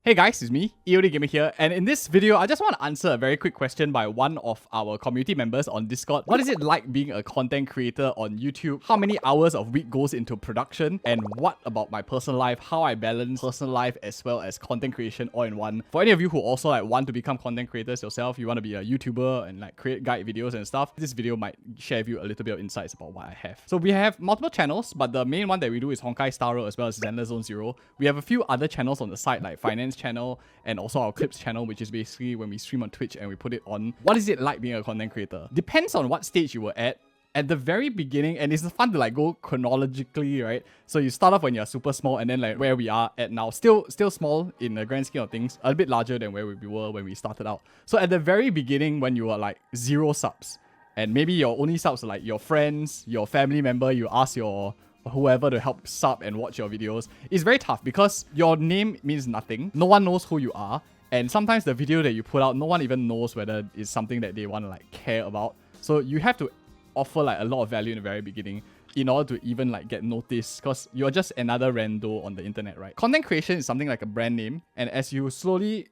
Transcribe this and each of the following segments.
Hey guys, it's me, EODGamer here, and in this video, I just want to answer a very quick question by one of our community members on Discord. What is it like being a content creator on YouTube? How many hours of week goes into production? And what about my personal life? How I balance personal life as well as content creation all in one? For any of you who also want to become content creators yourself, you want to be a YouTuber and create guide videos and stuff, this video might share with you a little bit of insights about what I have. So we have multiple channels, but the main one that we do is Honkai Star Road as well as Zenler Zone Zero. We have a few other channels on the side like Finance channel and also our clips channel, which is basically when we stream on Twitch and we put it on. What is it like being a content creator? Depends on what stage you were at. At the very beginning, and it's fun to go chronologically, right? So you start off when you're super small, and then where we are at now, still small in the grand scheme of things, a bit larger than where we were when we started out. So at the very beginning, when you were 0 subs, and maybe your only subs are your friends, your family member, you ask your whoever to help sub and watch your videos, it's very tough because your name means nothing. No one knows who you are. And sometimes the video that you put out, no one even knows whether it's something that they want to care about. So you have to offer a lot of value in the very beginning in order to even get noticed, because you're just another rando on the internet, right? Content creation is something like a brand name. And as you slowly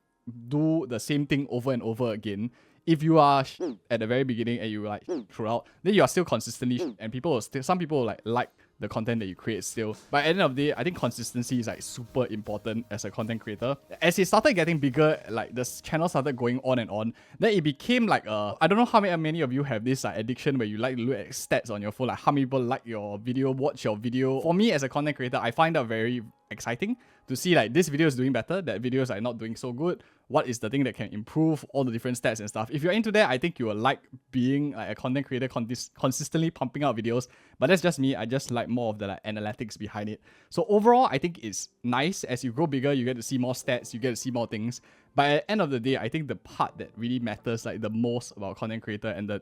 do the same thing over and over again, if you are at the very beginning and you throughout, then you are still consistently and people will still, some people like the content that you create still. But at the end of the day, I think consistency is super important as a content creator. As it started getting bigger, this channel started going on and on, then it became I don't know how many of you have this addiction where you like to look at stats on your phone, how many people like your video, watch your video. For me as a content creator, I find that very exciting to see this video is doing better, that video is not doing so good. What is the thing that can improve all the different stats and stuff? If you're into that, I think you will like being a content creator, consistently pumping out videos. But that's just me. I just like more of the analytics behind it. So overall, I think it's nice. As you grow bigger, you get to see more stats, you get to see more things. But at the end of the day, I think the part that really matters the most about content creator, and the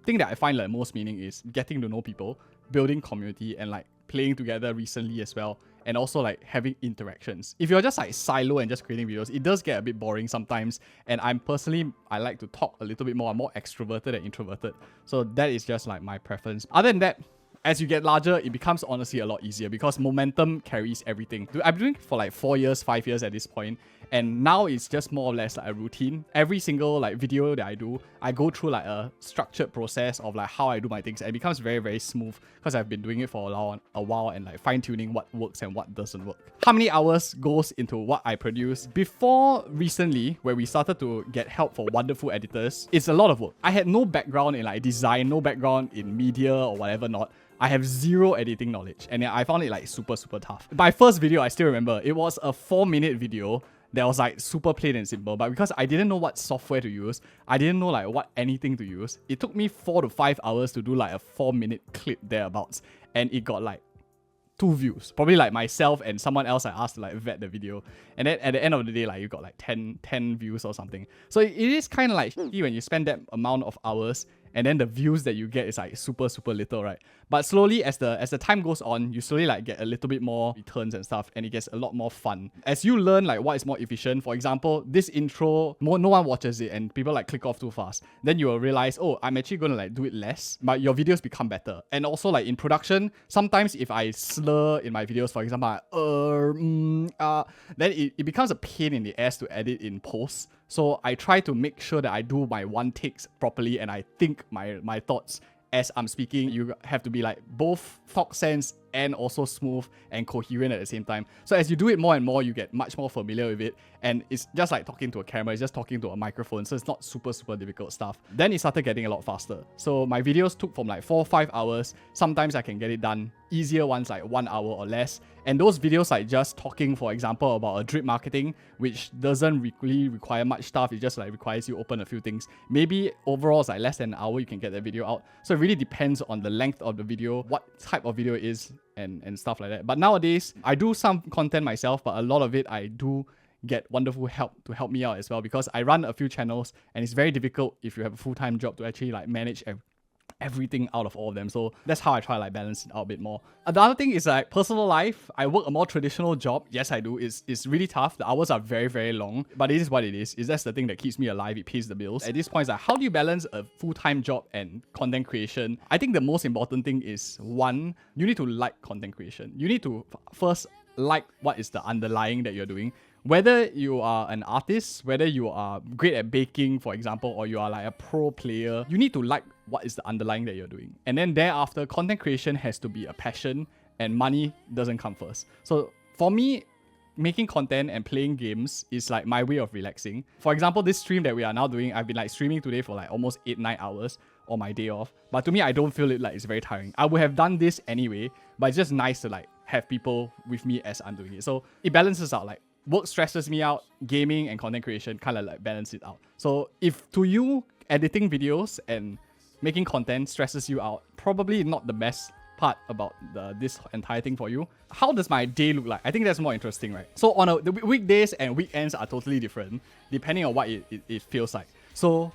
thing that I find most meaning, is getting to know people, building community, and playing together recently as well, and also having interactions. If you're just silo and just creating videos, it does get a bit boring sometimes. And I like to talk a little bit more. I'm more extroverted than introverted. So that is just my preference. Other than that, as you get larger, it becomes honestly a lot easier because momentum carries everything. I've been doing it for 4 years, 5 years at this point, and now it's just more or less a routine. Every single video that I do, I go through a structured process of how I do my things, and it becomes very, very smooth because I've been doing it for a while and fine-tuning what works and what doesn't work. How many hours goes into what I produce? Before recently, where we started to get help for wonderful editors, it's a lot of work. I had no background in design, no background in media or whatever not. I have zero editing knowledge, and I found it super, super tough. My first video, I still remember, it was a 4-minute video that was super plain and simple, but because I didn't know what software to use, I didn't know what anything to use, it took me 4 to 5 hours to do a 4-minute clip thereabouts, and it got 2 views. Probably myself and someone else I asked to vet the video. And then at the end of the day, you got 10 views or something. So it is kind of shitty when you spend that amount of hours and then the views that you get is super, super little, right? But slowly, as the time goes on, you slowly get a little bit more returns and stuff, and it gets a lot more fun. As you learn what is more efficient, for example, this intro, no one watches it and people click off too fast. Then you will realize, oh, I'm actually gonna do it less, but your videos become better. And also in production, sometimes if I slur in my videos, for example, then it becomes a pain in the ass to edit in post. So I try to make sure that I do my one takes properly and I think my thoughts as I'm speaking. You have to be both thought sense and also smooth and coherent at the same time. So as you do it more and more, you get much more familiar with it. And it's just talking to a camera, it's just talking to a microphone. So it's not super, super difficult stuff. Then it started getting a lot faster. So my videos took from 4 or 5 hours. Sometimes I can get it done easier ones 1 hour or less. And those videos just talking, for example, about a drip marketing, which doesn't really require much stuff. It just requires you open a few things. Maybe overall it's less than an hour you can get that video out. So it really depends on the length of the video, what type of video it is, and stuff like that. But nowadays, I do some content myself, but a lot of it I do get wonderful help to help me out as well, because I run a few channels and it's very difficult if you have a full-time job to actually manage everything out of all of them. So that's how I try to balance it out a bit more. Another thing is personal life. I work a more traditional job. Yes, I do. It's really tough. The hours are very, very long, but it is what it is. That's the thing that keeps me alive. It pays the bills. At this point, it's how do you balance a full-time job and content creation? I think the most important thing is, one, you need to like content creation. You need to first like what is the underlying that you're doing. whether you are an artist, whether you are great at baking, for example, or you are like a pro player, you need to like what is the underlying that you're doing. And then thereafter, content creation has to be a passion and money doesn't come first. So for me, making content and playing games is like my way of relaxing. For example, this stream that we are now doing, I've been like streaming today for like almost 8-9 hours on my day off. But to me, I don't feel it like it's very tiring. I would have done this anyway, but it's just nice to like have people with me as I'm doing it. So it balances out. Like work stresses me out, gaming and content creation kind of like balance it out. So if to you, editing videos and making content stresses you out, probably not the best part about this entire thing for you. How does my day look like? I think that's more interesting, right? So on the weekdays and weekends are totally different depending on what it feels like. So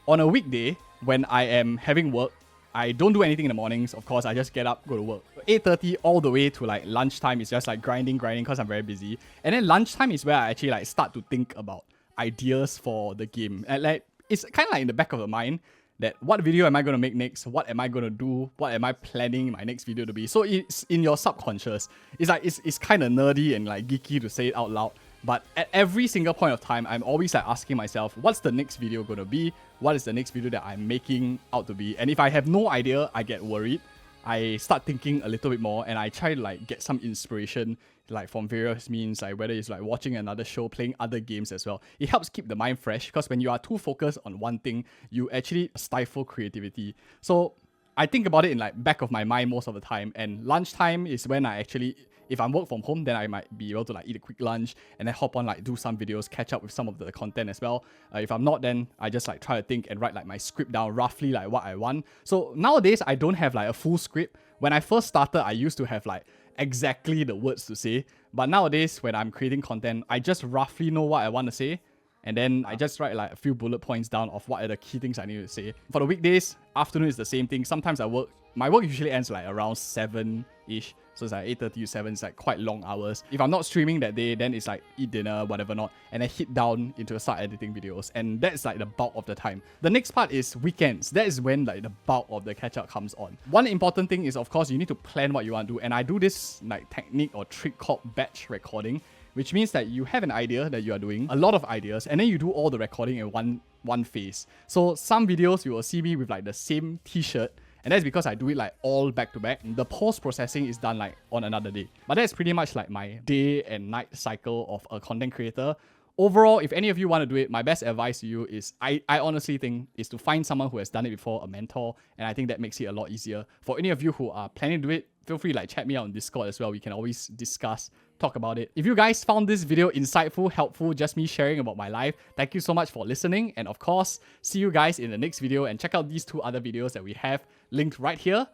on a weekday, when I am having work, I don't do anything in the mornings. Of course, I just get up, go to work. 8:30 all the way to like lunchtime is just like grinding because I'm very busy. And then lunchtime is where I actually like start to think about ideas for the game. And like it's kind of like in the back of the mind that what video am I going to make next? What am I going to do? What am I planning my next video to be? So it's in your subconscious. It's like it's kind of nerdy and like geeky to say it out loud. But at every single point of time, I'm always like asking myself, what's the next video going to be? What is the next video that I'm making out to be? And if I have no idea, I get worried. I start thinking a little bit more and I try to like get some inspiration like from various means, like whether it's like watching another show, playing other games as well. It helps keep the mind fresh because when you are too focused on one thing, you actually stifle creativity. So I think about it in like back of my mind most of the time, and lunchtime is when I actually, if I'm work from home, then I might be able to like eat a quick lunch and then hop on like do some videos, catch up with some of the content as well. If I'm not, then I just like try to think and write like my script down roughly like what I want. So nowadays I don't have like a full script. When I first started, I used to have like exactly the words to say, but nowadays when I'm creating content, I just roughly know what I want to say. And then I just write like a few bullet points down of what are the key things I need to say. For the weekdays, afternoon is the same thing. Sometimes my work usually ends like around 7-ish. So it's like 8:30 to 7, it's like quite long hours. If I'm not streaming that day, then it's like eat dinner, whatever not, and then hit down into start editing videos. And that's like the bulk of the time. The next part is weekends. That is when like the bulk of the catch up comes on. One important thing is, of course, you need to plan what you want to do. And I do this like technique or trick called batch recording, which means that you have an idea that you are doing, a lot of ideas, and then you do all the recording in one phase. So some videos you will see me with like the same t-shirt, and that's because I do it like all back to back. The post-processing is done like on another day. But that's pretty much like my day and night cycle of a content creator. Overall, if any of you want to do it, my best advice to you is, I honestly think, is to find someone who has done it before, a mentor, and I think that makes it a lot easier. For any of you who are planning to do it, feel free to like chat me out on Discord as well. We can always discuss, talk about it. If you guys found this video insightful, helpful, just me sharing about my life, thank you so much for listening. And of course, see you guys in the next video, and check out these 2 other videos that we have linked right here.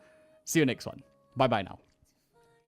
See you next one. Bye bye now.